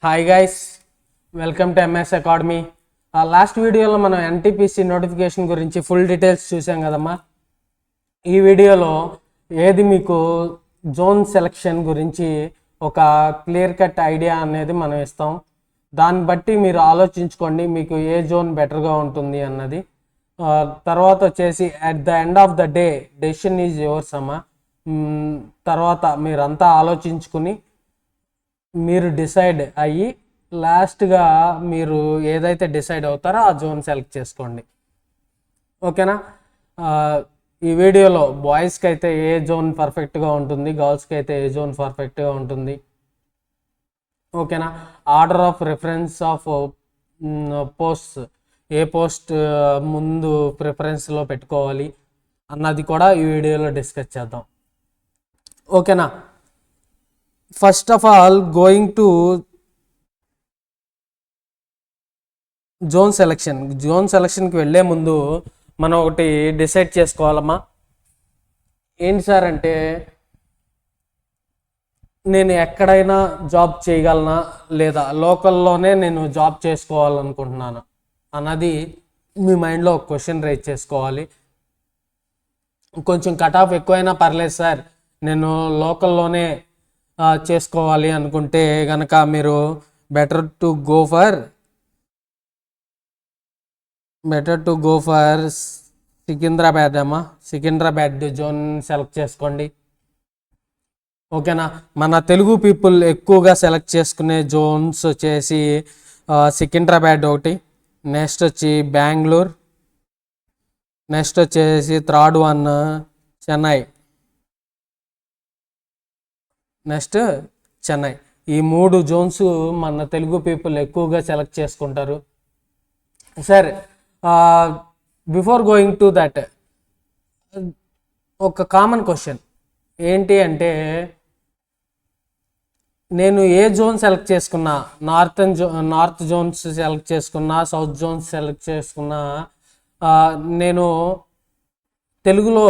Hi guys, welcome to MS academy. Last వీడియోలో మనం NTPC notification గురించి ఫుల్ డీటెయిల్స్ చూసాం కదమ్మా. ఈ వీడియోలో ఏది మీకు జోన్ సెలెక్షన్ గురించి ఒక క్లియర్ కట్ ఐడియా అనేది మనం ఇస్తాం. దాన్ని బట్టి మీరు ఆలోచించుకోండి మీకు ఏ జోన్ బెటర్గా ఉంటుంది అన్నది. తర్వాత వచ్చేసి at the end of the day decision is yours అమ్మా. తర్వాత మీరంతా ఆలోచించుకుని మీరు డిసైడ్ అయ్యి లాస్ట్గా మీరు ఏదైతే డిసైడ్ అవుతారో ఆ జోన్ సెలెక్ట్ చేసుకోండి. ఓకేనా? ఈ వీడియోలో బాయ్స్కి అయితే ఏ జోన్ పర్ఫెక్ట్గా ఉంటుంది, గర్ల్స్కి అయితే ఏ జోన్ పర్ఫెక్ట్గా ఉంటుంది. ఓకేనా? Order of reference of posts, A post ముందు ప్రిఫరెన్స్లో పెట్టుకోవాలి అన్నది కూడా ఈ వీడియోలో డిస్కస్ చేద్దాం. ఓకేనా? First of all going to zone సెలెక్షన్కి వెళ్ళే ముందు మనం ఒకటి డిసైడ్ చేసుకోవాలమ్మా. ఏంటి సార్ అంటే, నేను ఎక్కడైనా జాబ్ చేయగలనా లేదా లోకల్లోనే నేను జాబ్ చేసుకోవాలనుకుంటున్నాను అన్నది మీ మైండ్లో ఒక క్వశ్చన్ రైజ్ చేసుకోవాలి. కొంచెం కట్ ఆఫ్ ఎక్కువైనా పర్లేదు సార్, నేను లోకల్లోనే చేసుకోవాలి అనుకుంటే కనుక మీరు better to go for Secunderabad అమ్మా. సికింద్రాబాద్ జోన్ సెలెక్ట్ చేసుకోండి. ఓకేనా? మన తెలుగు పీపుల్ ఎక్కువగా సెలెక్ట్ చేసుకునే జోన్స్ వచ్చేసి సికింద్రాబాద్ ఒకటి, నెక్స్ట్ వచ్చి బెంగళూరు, నెక్స్ట్ వచ్చేసి third one Chennai, next Chennai. ఈ 3 జోన్స్ మన తెలుగు పీపుల్ ఎక్కువగా సెలెక్ట్ చేసుకుంటారు. సరే, బిఫోర్ గోయింగ్ టు దట్ ఒక కామన్ క్వశ్చన్ ఏంటి అంటే, నేను ఏ జోన్ సెలెక్ట్ చేసుకున్నా, నార్త్ జోన్స్ సెలెక్ట్ చేసుకున్నా, సౌత్ జోన్స్ సెలెక్ట్ చేసుకున్నా, నేను తెలుగులో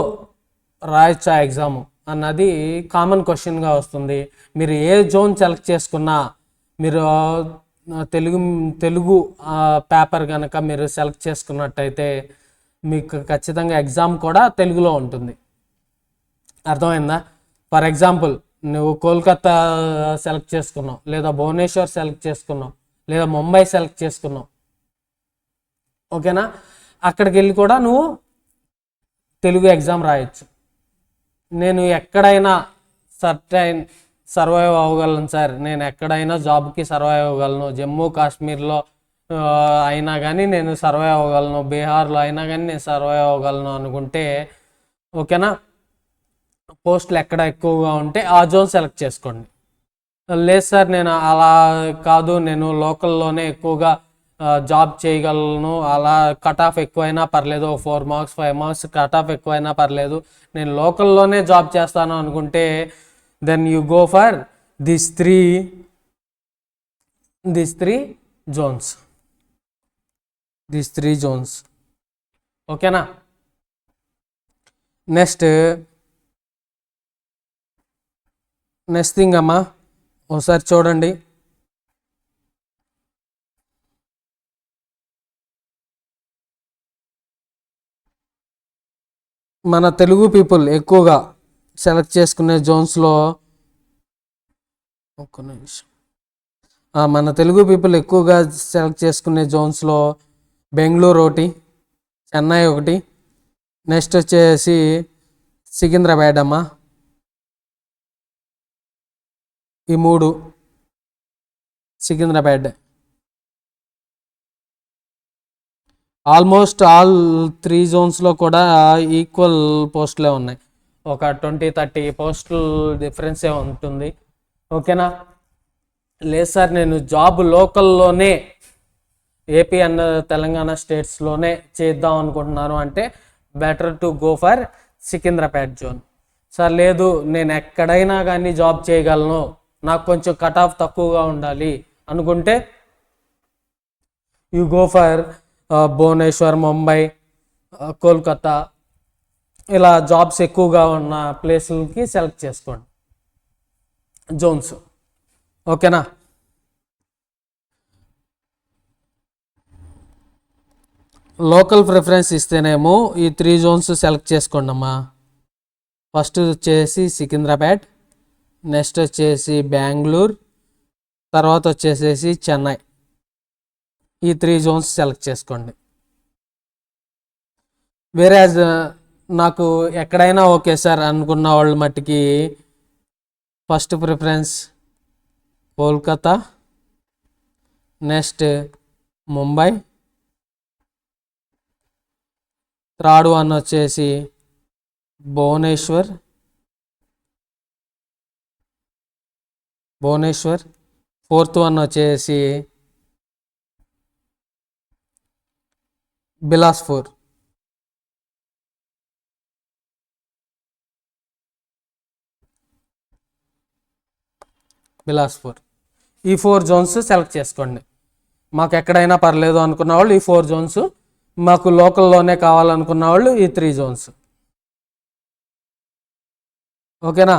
రాయొచ్చా ఎగ్జాము అన్నది కామన్ క్వశ్చన్గా వస్తుంది. మీరు ఏ జోన్ సెలెక్ట్ చేసుకున్నా, మీరు తెలుగు పేపర్ కనుక మీరు సెలెక్ట్ చేసుకున్నట్టయితే మీకు ఖచ్చితంగా ఎగ్జామ్ కూడా తెలుగులో ఉంటుంది. అర్థమైందా? ఫర్ ఎగ్జాంపుల్, నువ్వు కోల్కతా సెలెక్ట్ చేసుకున్నావు, లేదా భువనేశ్వర్ సెలెక్ట్ చేసుకున్నావు, లేదా ముంబై సెలెక్ట్ చేసుకున్నావు. ఓకేనా? అక్కడికి వెళ్ళి కూడా నువ్వు తెలుగు ఎగ్జామ్ రాయొచ్చు. నేను ఎక్కడైనా సర్వైవ్ అవ్వగలను సార్, నేను ఎక్కడైనా జాబ్కి సర్వైవ్ అవ్వగలను, జమ్మూ కాశ్మీర్లో అయినా కానీ నేను సర్వైవ్ అవ్వగలను, బీహార్లో అయినా కానీ నేను సర్వైవ్ అవ్వగలను అనుకుంటే, ఓకేనా, పోస్టులు ఎక్కడ ఎక్కువగా ఉంటే ఆ జోన్ సెలెక్ట్ చేసుకోండి. లేదు సార్, నేను అలా కాదు, నేను లోకల్లోనే ఎక్కువగా జాబ్ చేయగలను, అలా కట్ ఆఫ్ ఎక్కువైనా పర్లేదు, 4 మార్క్స్ 5 మార్క్స్ కట్ ఆఫ్ ఎక్కువైనా పర్లేదు, నేను లోకల్లోనే జాబ్ చేస్తాను అనుకుంటే then you go for this three zones. ఓకేనా? నెక్స్ట్ థింగ్ అమ్మా, ఒకసారి చూడండి. మన తెలుగు పీపుల్ ఎక్కువగా సెలెక్ట్ చేసుకునే జోన్స్లో మన తెలుగు పీపుల్ ఎక్కువగా సెలెక్ట్ చేసుకునే జోన్స్లో బెంగళూరు ఒకటి, చెన్నై ఒకటి, నెక్స్ట్ వచ్చేసి సికింద్రాబాద్ అమ్మా. ఈ 3 సికింద్రాబాద్. ఆల్మోస్ట్ ఆల్ 3 జోన్స్లో కూడా ఈక్వల్ పోస్టులే ఉన్నాయి. ఒక 20-30 పోస్టులు డిఫరెన్సే ఉంటుంది. ఓకేనా? లేదు సార్, నేను జాబ్ లోకల్లోనే ఏపీ అండ్ తెలంగాణ స్టేట్స్లోనే చేద్దాం అనుకుంటున్నాను అంటే better to go for Secunderabad zone. Sir లేదు, నేను ఎక్కడైనా కానీ జాబ్ చేయగలను, నాకు కొంచెం కట్ ఆఫ్ తక్కువగా ఉండాలి అనుకుంటే you go for Bhubaneswar, Mumbai, Kolkata, ఇలా జాబ్స్ ఎక్కువగా ఉన్న ప్లేసులకి సెలెక్ట్ చేసుకోండి జోన్స్. ఓకేనా? లోకల్ ప్రిఫరెన్స్ ఇస్తేనేమో ఈ 3 జోన్స్ సెలెక్ట్ చేసుకోండి అమ్మా. ఫస్ట్ వచ్చేసి సికింద్రాబాద్, నెక్స్ట్ వచ్చేసి బెంగళూరు, తర్వాత వచ్చేసేసి చెన్నై. ఈ 3 జోన్స్ సెలెక్ట్ చేసుకోండి. వేరే నాకు ఎక్కడైనా ఓకే సార్ అనుకున్న వాళ్ళ మట్టికి first preference Kolkata, next Mumbai, third one వచ్చేసి భువనేశ్వర్, ఫోర్త్ వన్ వచ్చేసి బిలాస్పూర్. ఈ 4 జోన్స్ సెలెక్ట్ చేసుకోండి. మాకు ఎక్కడైనా పర్లేదు అనుకున్న వాళ్ళు ఈ 4 జోన్స్, మాకు లోకల్లోనే కావాలనుకున్న వాళ్ళు ఈ 3 జోన్స్. ఓకేనా?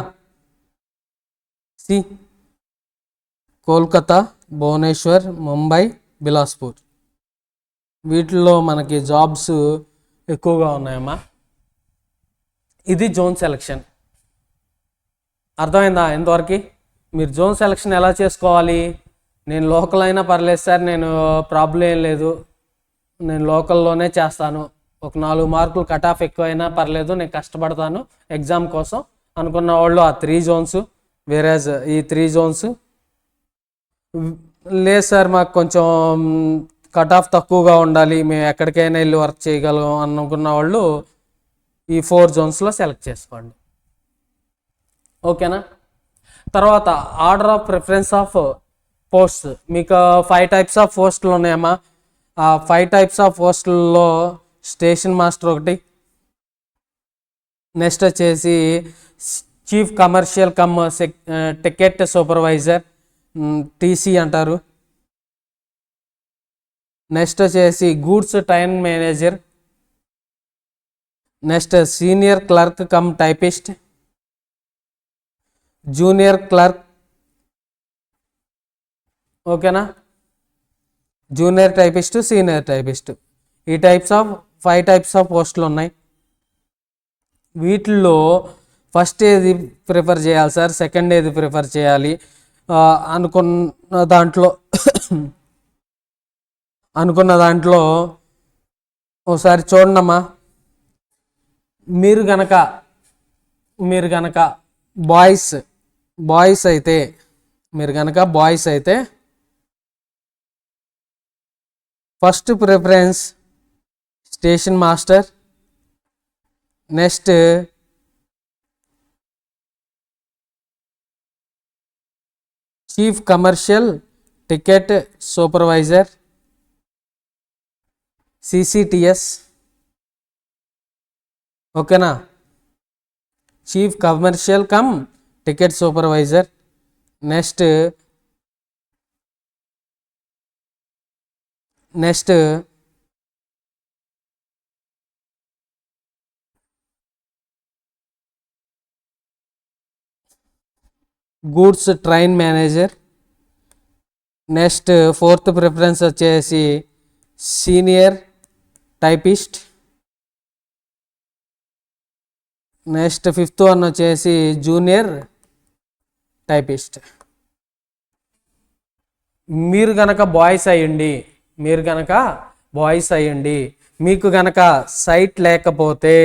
కోల్కతా, భువనేశ్వర్, ముంబై, బిలాస్పూర్. వీటిల్లో మనకి జాబ్స్ ఎక్కువగా ఉన్నాయమ్మా. ఇది జోన్ సెలెక్షన్. అర్థమైందా ఇంతవరకు? మీరు జోన్ సెలెక్షన్ ఎలా చేసుకోవాలి? నేను లోకల్ అయినా పర్లేదు సార్, నేను ప్రాబ్లం ఏం లేదు, నేను లోకల్లోనే చేస్తాను, ఒక 4 మార్కులు కట్ ఆఫ్ ఎక్కువైనా పర్లేదు, నేను కష్టపడతాను ఎగ్జామ్ కోసం అనుకున్న వాళ్ళు ఆ 3 జోన్స్. వేరేజ్ ఈ 3 జోన్స్ లేదు సార్, మాకు కొంచెం కట్ ఆఫ్ తక్కువగా ఉండాలి, మేము ఎక్కడికైనా వెళ్ళి వర్క్ చేయగలం అనుకున్న వాళ్ళు ఈ 4 జోన్స్లో సెలెక్ట్ చేసుకోండి. ఓకేనా? తర్వాత order of preference of post. మీకు 5 టైప్స్ ఆఫ్ పోస్టులు ఉన్నాయమ్మా. ఆ 5 టైప్స్ ఆఫ్ పోస్టుల్లో స్టేషన్ మాస్టర్ ఒకటి, నెక్స్ట్ వచ్చేసి chief commercial cum ticket supervisor, TC అంటారు. నెక్స్ట్ వచ్చేసి goods train manager, next senior clerk cum typist, junior clerk. ఓకేనా? Junior typist, senior typist. ఈ 5 టైప్స్ ఆఫ్ పోస్టులు ఉన్నాయి. వీటిల్లో ఫస్ట్ ఏది ప్రిఫర్ చేయాలి సార్, సెకండ్ ఏది ప్రిఫర్ చేయాలి అనుకున్న దాంట్లో ఒకసారి చూడండమ్మా. మీరు గనక బాయ్స్ అయితే first preference station master, next chief commercial ticket supervisor, CCTS. ఓకేనా? Chief commercial cum ticket supervisor. Next goods train manager. Next 4th preference వచ్చేసి senior typist. Next 5th one వచ్చేసి జూనియర్ టైపిస్ట్. మీరు గనక బాయ్స్ అయ్యండి, మీకు గనక site లేకపోతే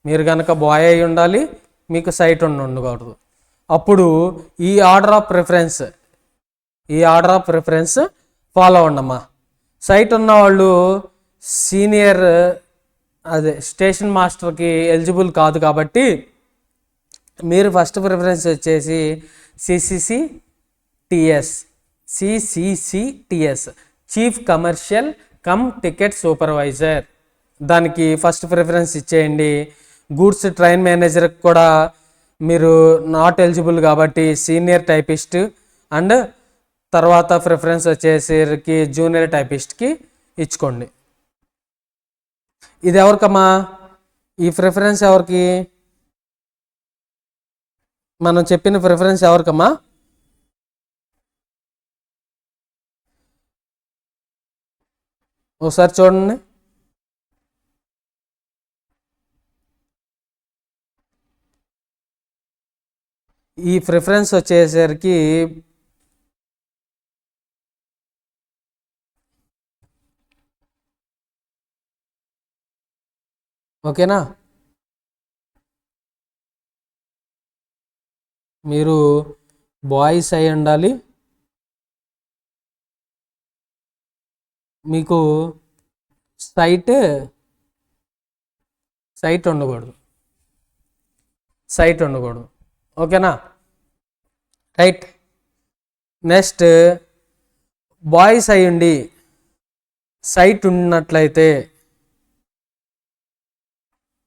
మీరు గనక బాయ్ అయి ఉండాలి, మీకు సైట్ ఉండకూడదు. అప్పుడు ఈ ఆర్డర్ ఆఫ్ ప్రిఫరెన్స్ ఫాలో అవ్వండమ్మా. సైట్ ఉన్నవాళ్ళు సీనియర్ స్టేషన్ మాస్టర్కి ఎలిజిబుల్ కాదు కాబట్టి మీరు ఫస్ట్ ప్రిఫరెన్స్ వచ్చేసి CCCTS chief commercial cum ticket supervisor. దానికి ఫస్ట్ ప్రిఫరెన్స్ ఇచ్చేయండి. గూడ్స్ ట్రైన్ మేనేజర్కి కూడా మీరు నాట్ ఎలిజిబుల్ కాబట్టి సీనియర్ టైపిస్ట్ అండ్ తర్వాత ప్రిఫరెన్స్ వచ్చేసరికి జూనియర్ టైపిస్ట్కి ఇచ్చుకోండి. ఇది ఎవరికమ్మా? ఈ ప్రిఫరెన్స్ ఎవరికి? మనం చెప్పిన ప్రిఫరెన్స్ ఎవరికమ్మా? ఒకసారి చూడండి. ఈ ప్రిఫరెన్స్ వచ్చేసరికి ఓకేనా, మీరు బాయ్స్ అయి ఉండాలి, మీకు సైట్ ఉండకూడదు. ఓకేనా, రైట్. నెక్స్ట్ బాయ్స్ అయ్యండి సైట్ ఉన్నట్లయితే,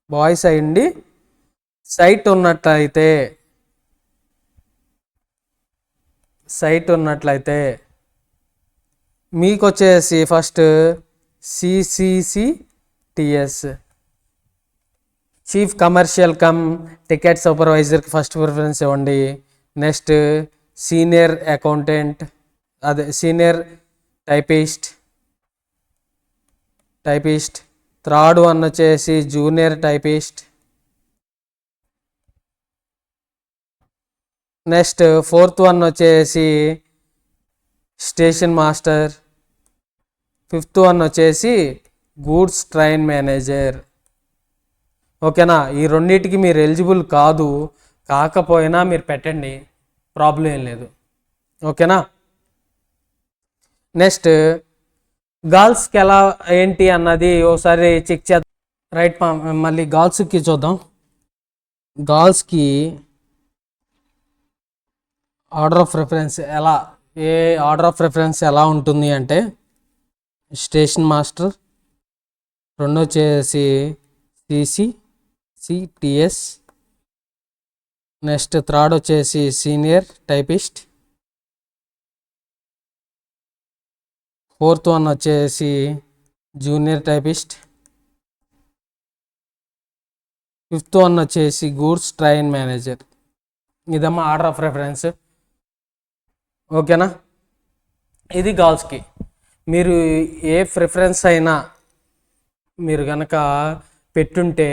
బాయ్స్ అయ్యండి సైట్ ఉన్నట్లయితే మీకు వచ్చేసి first CCCTS chief commercial cum ticket సూపర్వైజర్కి ఫస్ట్ ప్రిఫరెన్స్ ఇవ్వండి. నెక్స్ట్ సీనియర్ అకౌంటెంట్, అదే సీనియర్ టైపిస్ట్. థర్డ్ వన్ వచ్చేసి junior typist. Next fourth one వచ్చేసి స్టేషన్ మాస్టర్. ఫిఫ్త్ వన్ వచ్చేసి గూడ్స్ ట్రైన్ మేనేజర్. ఓకేనా, ఈ రెండింటికి మీరు ఎలిజిబుల్ కాకపోయినా మీరు పెట్టండి, ప్రాబ్లం ఏం లేదు. ఓకేనా, నెక్స్ట్ గర్ల్స్కి ఎలా ఏంటి అన్నది ఒకసారి చెక్ చేద్దాం. రైట్, మళ్ళీ గర్ల్స్కి చూద్దాం. గర్ల్స్కి ఆర్డర్ ఆఫ్ ప్రిఫరెన్స్ ఎలా ఉంటుంది అంటే స్టేషన్ మాస్టర్, రెండో వచ్చేసి CCCTS, నెక్స్ట్ థర్డ్ వచ్చేసి సీనియర్ టైపిస్ట్, ఫోర్త్ వన్ వచ్చేసి జూనియర్ టైపిస్ట్, ఫిఫ్త్ వన్ వచ్చేసి గూడ్స్ ట్రైన్ మేనేజర్. ఇదమ్మా ఆర్డర్ ఆఫ్ ప్రిఫరెన్స్. ఓకేనా, ఇది గర్ల్స్కి. మీరు ఏ ప్రిఫరెన్స్ అయినా మీరు కనుక పెట్టుంటే,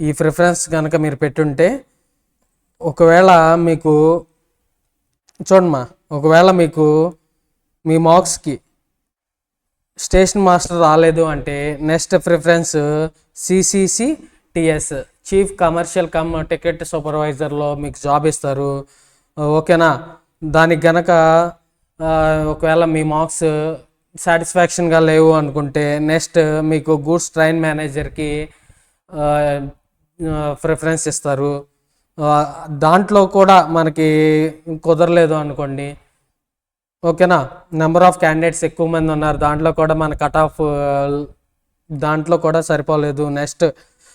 ఈ ప్రిఫరెన్స్ కనుక మీరు పెట్టుంటే, ఒకవేళ మీకు చూడమ్మా, ఒకవేళ మీకు మీ మార్క్స్కి స్టేషన్ మాస్టర్ రాలేదు అంటే next preference CCCTS chief commercial cum ticket సూపర్వైజర్లో మీకు జాబ్ ఇస్తారు. ఓకేనా, దానికి గనక ఒకవేళ మీ మార్క్స్ సాటిస్ఫాక్షన్గా లేవు అనుకుంటే నెక్స్ట్ మీకు గూడ్స్ ట్రైన్ మేనేజర్కి ప్రిఫరెన్స్ ఇస్తారు. దాంట్లో కూడా మనకి కుదరలేదు అనుకోండి, ఓకేనా, నెంబర్ ఆఫ్ క్యాండిడేట్స్ ఎక్కువ మంది ఉన్నారు, దాంట్లో కూడా మన కట్ ఆఫ్ దాంట్లో కూడా సరిపోలేదు, నెక్స్ట్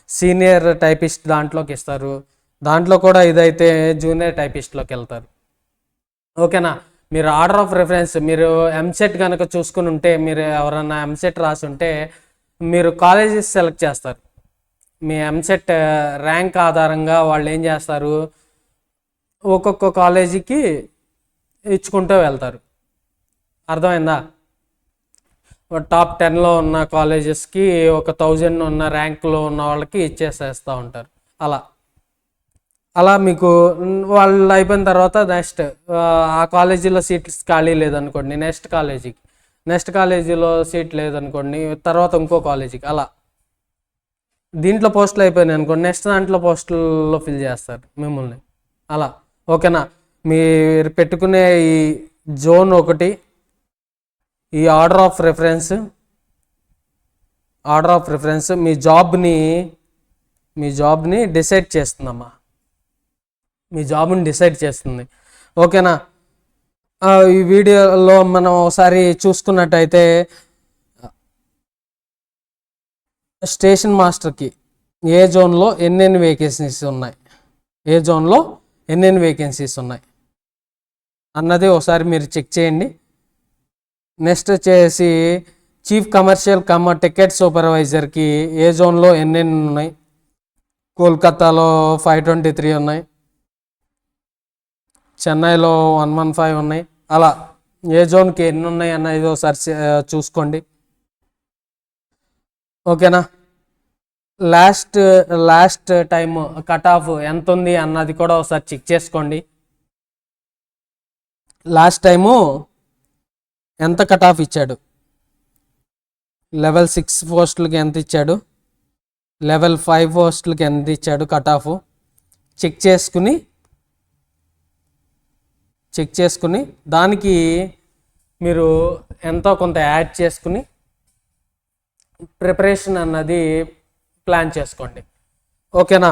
సీనియర్ టైపిస్ట్ దాంట్లోకి ఇస్తారు. దాంట్లో కూడా ఇదైతే జూనియర్ టైపిస్ట్లోకి వెళ్తారు. ఓకేనా, మీరు ఆర్డర్ ఆఫ్ రెఫరెన్స్ మీరు ఎంసెట్ కనుక చూసుకుని ఉంటే, మీరు ఎవరన్నా ఎంసెట్ రాసి ఉంటే మీరు కాలేజెస్ సెలెక్ట్ చేస్తారు. మీ ఎంసెట్ ర్యాంక్ ఆధారంగా వాళ్ళు ఏం చేస్తారు, ఒక్కొక్క కాలేజీకి ఇచ్చుకుంటూ వెళ్తారు. అర్థమైందా? టాప్ 10లో ఉన్న కాలేజెస్కి 1000 ఉన్న ర్యాంక్లో ఉన్న వాళ్ళకి ఇచ్చేసేస్తూ ఉంటారు. అలా మీకు వాళ్ళు అయిపోయిన తర్వాత నెక్స్ట్ ఆ కాలేజీలో సీట్స్ ఖాళీ లేదనుకోండి, నెక్స్ట్ కాలేజీలో సీట్ లేదనుకోండి, తర్వాత ఇంకో కాలేజీకి, అలా దీంట్లో పోస్టులు అయిపోయినాయి అనుకోండి, నెక్స్ట్ దాంట్లో పోస్టుల్లో ఫిల్ చేస్తారు మిమ్మల్ని. అలా ఓకేనా, మీరు పెట్టుకునే ఈ జోన్ ఒకటి, ఈ ఆర్డర్ ఆఫ్ రెఫరెన్స్ మీ జాబ్ని డిసైడ్ చేస్తుందమ్మా, మీ జాబ్ని డిసైడ్ చేస్తుంది. ఓకేనా, ఈ వీడియోలో మనం ఒకసారి చూసుకున్నట్టయితే స్టేషన్ మాస్టర్కి ఏ జోన్లో ఎన్నెన్ని వేకెన్సీస్ ఉన్నాయి అన్నది ఒకసారి మీరు చెక్ చేయండి. నెక్స్ట్ వచ్చేసి చీఫ్ కమర్షియల్ కమ్ టికెట్ సూపర్వైజర్కి ఏ జోన్లో ఎన్నెన్ని ఉన్నాయి. కోల్కతాలో 523 ఉన్నాయి, చెన్నైలో 115 ఉన్నాయి. అలా ఏ జోన్కి ఎన్ని ఉన్నాయి అన్నది ఒకసారి చూసుకోండి. ఓకేనా. లాస్ట్ టైం కట్ ఆఫ్ ఎంత ఉంది అన్నది కూడా ఒకసారి చెక్ చేసుకోండి. లాస్ట్ టైము ఎంత కట్ ఆఫ్ ఇచ్చాడు, లెవెల్ 6 పోస్టులకి ఎంత ఇచ్చాడు, లెవెల్ 5 పోస్టులకి ఎంత ఇచ్చాడు కట్ ఆఫ్ చెక్ చేసుకుని దానికి మీరు ఎంతో కొంత యాడ్ చేసుకుని ప్రిపరేషన్ అన్నది ప్లాన్ చేసుకోండి. ఓకేనా.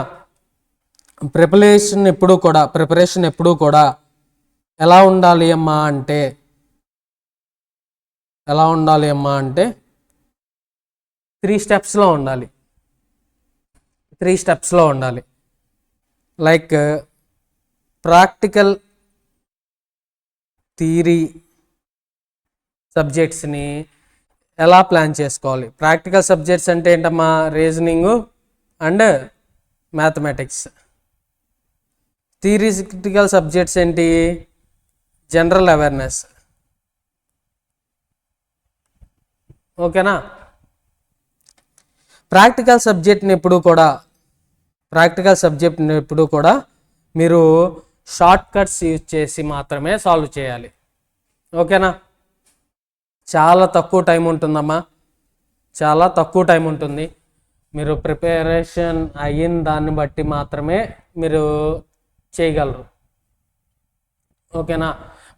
ప్రిపరేషన్ ఎప్పుడూ కూడా ఎలా ఉండాలి అమ్మా అంటే 3 స్టెప్స్లో ఉండాలి. లైక్ ప్రాక్టికల్ థియరీ సబ్జెక్ట్స్ని ఎలా ప్లాన్ చేసుకోవాలి. ప్రాక్టికల్ సబ్జెక్ట్స్ అంటే ఏంటమ్మా, reasoning and mathematics. Theoretical subjects ఏంటి, జనరల్ అవేర్నెస్. ఓకేనా. ప్రాక్టికల్ సబ్జెక్ట్ని ఎప్పుడు కూడా మీరు షార్ట్ కట్స్ యూజ్ చేసి మాత్రమే సాల్వ్ చేయాలి. ఓకేనా. చాలా తక్కువ టైం ఉంటుంది. మీరు ప్రిపరేషన్ అయిన దాన్ని బట్టి మాత్రమే మీరు చేయగలరు. ఓకేనా.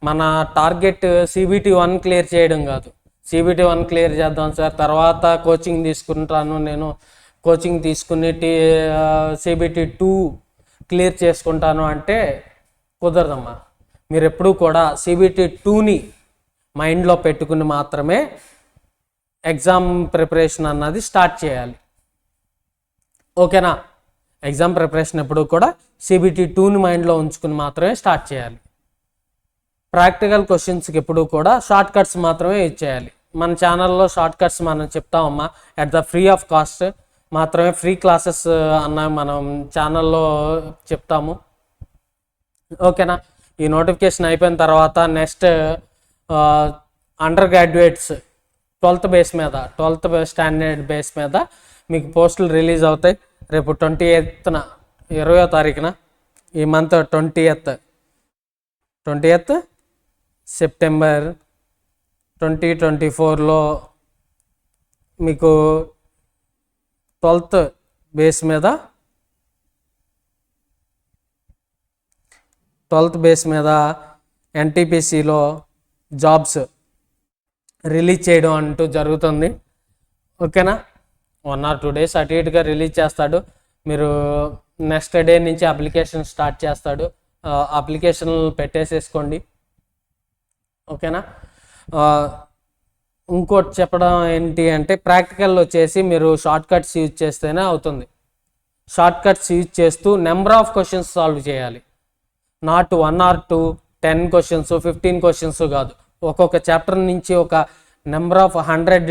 మన టార్గెట్ CBT 1 క్లియర్ చేయడం కాదు. CBT 1 క్లియర్ చేద్దాం సార్, తర్వాత కోచింగ్ తీసుకుంటాను, నేను కోచింగ్ తీసుకుని CBT 2 క్లియర్ చేసుకుంటాను అంటే కుదరదమ్మా. మీరు ఎప్పుడూ కూడా CBT 2ని మైండ్లో పెట్టుకుని మాత్రమే ఎగ్జామ్ ప్రిపరేషన్ అన్నది స్టార్ట్ చేయాలి. ఓకేనా. ఎగ్జామ్ ప్రిపరేషన్ ఎప్పుడు కూడా CBT 2ని మైండ్లో ఉంచుకుని మాత్రమే స్టార్ట్ చేయాలి. ప్రాక్టికల్ క్వశ్చన్స్కి ఎప్పుడు కూడా షార్ట్ కట్స్ మాత్రమే యూజ్ చేయాలి. మన ఛానల్లో షార్ట్ కట్స్ మనం చెప్తామమ్మా, at the free of cost మాత్రమే, ఫ్రీ క్లాసెస్ అన్న మనం ఛానల్లో చెప్తాము. ఓకేనా. ఈ నోటిఫికేషన్ అయిపోయిన తర్వాత next under graduates 12th standard base మీద మీకు పోస్టులు రిలీజ్ అవుతాయి. రేపు 20వ తారీఖున ఈ మంత్ 20th సెప్టెంబర్ 2024లో మీకు 12th బేస్ మీద NTPCలో జాబ్స్ రిలీజ్ చేయడం అంటూ జరుగుతుంది. ఓకేనా. 1 or 2 days అటు ఇటుగా రిలీజ్ చేస్తాడు. మీరు నెక్స్ట్ డే నుంచి అప్లికేషన్ స్టార్ట్ చేస్తాడు. అప్లికేషన్లు పెట్టేసేసుకోండి. ఓకేనా. ఇంకోటి చెప్పడం ఏంటి అంటే, ప్రాక్టికల్ వచ్చేసి మీరు షార్ట్ కట్స్ యూజ్ చేస్తేనే అవుతుంది. షార్ట్ కట్స్ యూజ్ చేస్తూ నెంబర్ ఆఫ్ క్వశ్చన్స్ సాల్వ్ చేయాలి. నాట్ 1 or 2, 10 questions, 15 questions కాదు. ఒక్కొక్క చాప్టర్ నుంచి ఒక నెంబర్ ఆఫ్ 100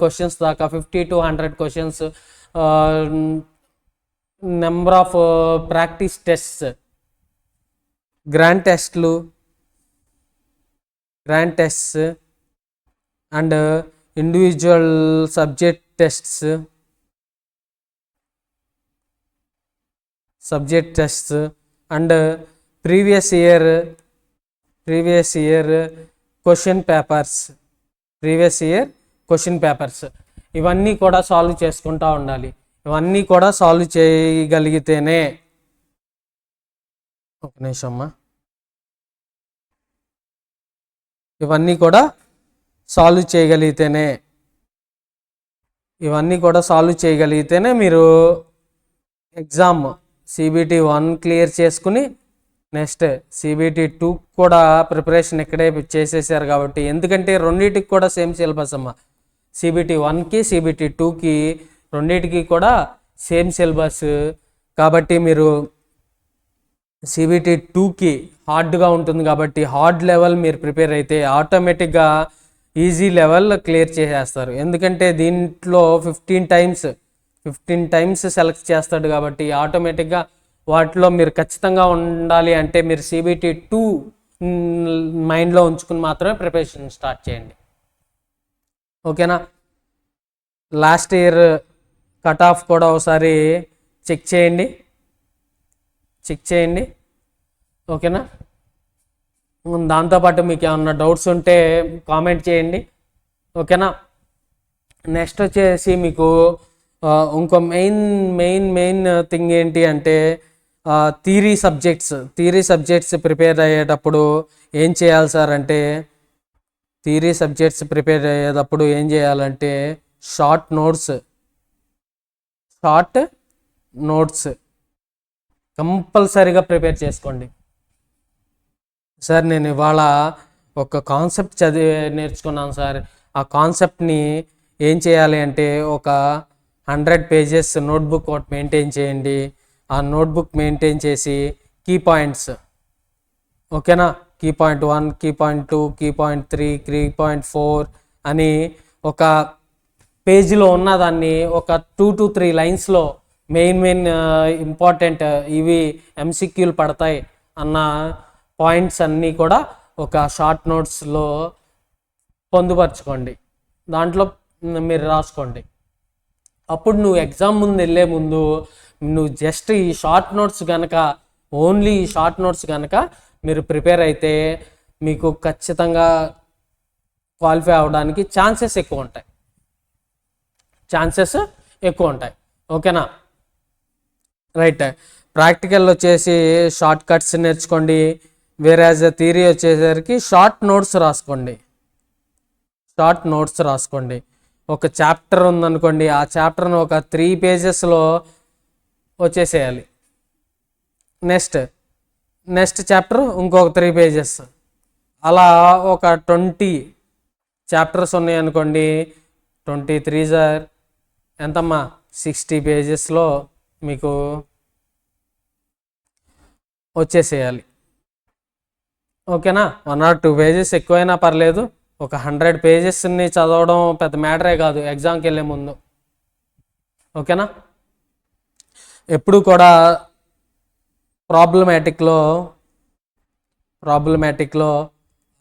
questions దాకా, 50 to 100 questions, number of practice tests, grand tests and individual subject tests and previous year question papers ఇవన్నీ కూడా solve చేసుకుంటూ ఉండాలి. ఇవన్నీ కూడా సాల్వ్ చేయగలిగితేనే, ఒక నిమిషం అమ్మా, ఇవన్నీ కూడా సాల్వ్ చేయగలిగితేనే మీరు ఎగ్జామ్ CBT 1 క్లియర్ చేసుకుని నెక్స్ట్ CBT 2 కూడా ప్రిపరేషన్ ఇక్కడే చేసేసారు కాబట్టి, ఎందుకంటే రెండింటికి కూడా సేమ్ సిలబస్ అమ్మ. CBT 1కి CBT 2కి రెండింటికి కూడా సేమ్ సిలబస్ కాబట్టి, మీరు CBT 2కి హార్డ్గా ఉంటుంది కాబట్టి హార్డ్ లెవెల్ మీరు ప్రిపేర్ అయితే ఆటోమేటిక్గా ఈజీ లెవెల్ క్లియర్ చేసేస్తారు. ఎందుకంటే దీంట్లో 15 times సెలెక్ట్ చేస్తాడు కాబట్టి ఆటోమేటిక్గా వాటిలో మీరు ఖచ్చితంగా ఉండాలి అంటే మీరు CBT 2 మైండ్లో ఉంచుకుని మాత్రమే ప్రిపరేషన్ స్టార్ట్ చేయండి. ఓకేనా. లాస్ట్ ఇయర్ కట్ ఆఫ్ కూడా ఒకసారి చెక్ చేయండి ఓకేనా. దాంతోపాటు మీకు ఏమన్నా డౌట్స్ ఉంటే కామెంట్ చేయండి ఓకేనా. నెక్స్ట్ వచ్చేసి మీకు ఇంకో మెయిన్ థింగ్ ఏంటి అంటే థియరీ సబ్జెక్ట్స్ ప్రిపేర్ అయ్యేటప్పుడు ఏం చేయాలి సార్ అంటే, థియరీ సబ్జెక్ట్స్ ప్రిపేర్ అయ్యేటప్పుడు ఏం చేయాలంటే షార్ట్ నోట్స్ కంపల్సరీగా ప్రిపేర్ చేసుకోండి. సార్ నేను ఇవాళ ఒక కాన్సెప్ట్ నేర్చుకున్నాను సార్, ఆ కాన్సెప్ట్ని ఏం చేయాలి అంటే ఒక 100 pages నోట్బుక్ ఒకటి మెయింటైన్ చేయండి. ఆ నోట్బుక్ మెయింటైన్ చేసి కీ పాయింట్స్ ఓకేనా, key point 1, key point 2, key point 3, key point 4 అని ఒక పేజీలో ఉన్నదాన్ని ఒక 2 to 3 లైన్స్లో మెయిన్ ఇంపార్టెంట్ ఇవి ఎంసీక్యూలు పడతాయి అన్న పాయింట్స్ అన్నీ కూడా ఒక షార్ట్ నోట్స్లో పొందుపరచుకోండి, దాంట్లో మీరు రాసుకోండి. అప్పుడు నువ్వు ఎగ్జామ్ ముందు వెళ్ళే ముందు నువ్వు జస్ట్ ఈ షార్ట్ నోట్స్ కనుక ఓన్లీ ఈ షార్ట్ నోట్స్ కనుక మీరు ప్రిపేర్ అయితే మీకు ఖచ్చితంగా క్వాలిఫై అవ్వడానికి ఛాన్సెస్ ఎక్కువ ఉంటాయి ఓకేనా. రైట్, ప్రాక్టికల్ వచ్చేసి షార్ట్ కట్స్ నేర్చుకోండి, వేరేజ్ థియరీ వచ్చేసరికి షార్ట్ నోట్స్ రాసుకోండి. ఒక చాప్టర్ ఉందనుకోండి, ఆ చాప్టర్ను ఒక 3 pagesలో వచ్చేసేయాలి. నెక్స్ట్ చాప్టర్ ఇంకొక 3 pages, అలా ఒక 20 chapters ఉన్నాయి అనుకోండి. 23 సార్ ఎంతమ్మా 60 pagesలో మీకు వచ్చేసేయాలి ఓకేనా. 1 or 2 pages ఎక్కువైనా పర్లేదు, ఒక 100 pagesని చదవడం పెద్ద మ్యాటరే కాదు ఎగ్జామ్కి వెళ్ళే ముందు ఓకేనా. ఎప్పుడు కూడా ప్రాబ్లమాటిక్లో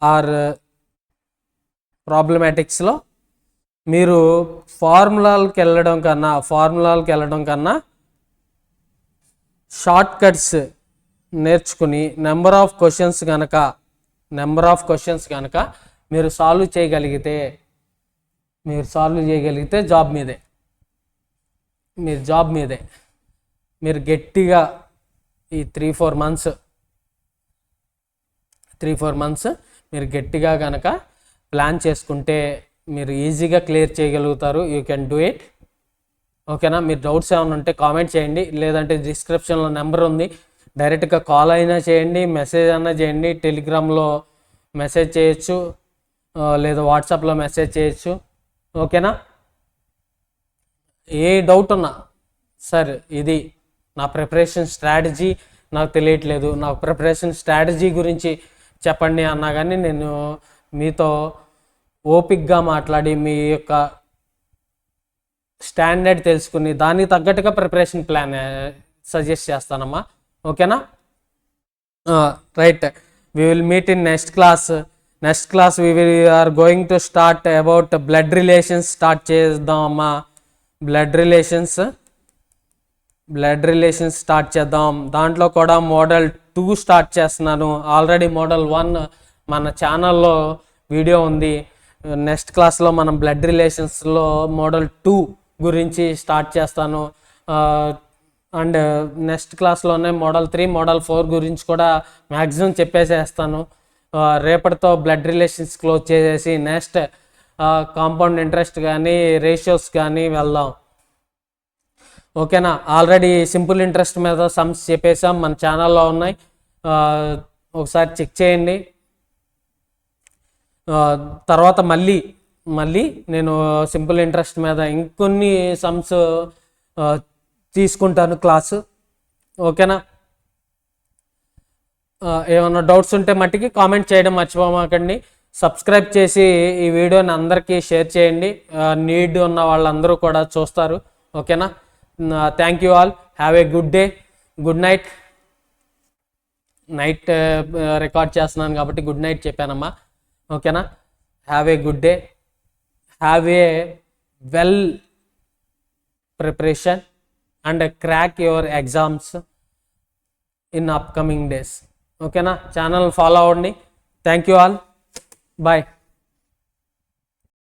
ఆర్ ప్రాబ్లమాటిక్స్లో మీరు ఫార్ములాలకు వెళ్ళడం కన్నా షార్ట్ కట్స్ నేర్చుకుని నెంబర్ ఆఫ్ క్వశ్చన్స్ కనుక మీరు సాల్వ్ చేయగలిగితే జాబ్ మీదే. మీరు గట్టిగా ఈ 3-4 months మీరు గట్టిగా కనుక ప్లాన్ చేసుకుంటే మీరు ఈజీగా క్లియర్ చేయగలుగుతారు. యూ కెన్ డూ ఇట్ ఓకేనా. మీరు డౌట్స్ ఏమైనా ఉంటే కామెంట్ చేయండి, లేదంటే డిస్క్రిప్షన్లో నెంబర్ ఉంది, డైరెక్ట్గా కాల్ అయినా చేయండి, మెసేజ్ అయినా చేయండి, టెలిగ్రామ్లో మెసేజ్ చేయొచ్చు, లేదా వాట్సాప్లో మెసేజ్ చేయొచ్చు ఓకేనా. ఏ డౌట్ ఉన్నా సార్ ఇది నా ప్రిపరేషన్ స్ట్రాటజీ నాకు తెలియట్లేదు, నాకు ప్రిపరేషన్ స్ట్రాటజీ గురించి చెప్పండి అన్నా కానీ నేను మీతో ఓపిక్గా మాట్లాడి మీ యొక్క స్టాండర్డ్ తెలుసుకుని దానికి తగ్గట్టుగా ప్రిపరేషన్ ప్లాన్ సజెస్ట్ చేస్తానమ్మా ఓకేనా. Right, we will meet in next class. We are going to start about blood relations start చేద్దాం అమ్మా. బ్లడ్ రిలేషన్స్ స్టార్ట్ చేద్దాం. దాంట్లో కూడా మోడల్ 2 స్టార్ట్ చేస్తున్నాను. ఆల్రెడీ మోడల్ 1 మన ఛానల్లో వీడియో ఉంది. నెక్స్ట్ క్లాస్లో మనం బ్లడ్ రిలేషన్స్లో మోడల్ 2 గురించి స్టార్ట్ చేస్తాను. అండ్ నెక్స్ట్ క్లాస్లోనే మోడల్ 3 మోడల్ 4 గురించి కూడా మ్యాక్సిమం చెప్పేసేస్తాను. రేపటితో బ్లడ్ రిలేషన్స్ క్లోజ్ చేసేసి నెక్స్ట్ కాంపౌండ్ ఇంట్రెస్ట్ కానీ రేషియోస్ కానీ వెళ్దాం ఓకేనా. ఆల్రెడీ సింపుల్ ఇంట్రెస్ట్ మీద సమ్స్ చెప్పేసాం, మన ఛానల్లో ఉన్నాయి, ఒకసారి చెక్ చేయండి. తర్వాత మళ్ళీ నేను సింపుల్ ఇంట్రెస్ట్ మీద ఇంకొన్ని సమ్స్ తీసుకుంటాను క్లాసు ఓకేనా. ఏమన్నా డౌట్స్ ఉంటే మట్టికి కామెంట్ చేయడం మర్చిపోమాకండి. సబ్స్క్రైబ్ చేసి ఈ వీడియోని అందరికీ షేర్ చేయండి, నీడ్ ఉన్న వాళ్ళందరూ కూడా చూస్తారు ఓకేనా. Thank you all, have a good day, good night. Record చేస్తున్నాను కాబట్టి గుడ్ నైట్ చెప్పానమ్మా ఓకేనా. Have a good day, have a well preparation and crack your exams in upcoming days. ఓకేనా, ఛానల్ ఫాలో అవ్వండి. Thank you all, bye.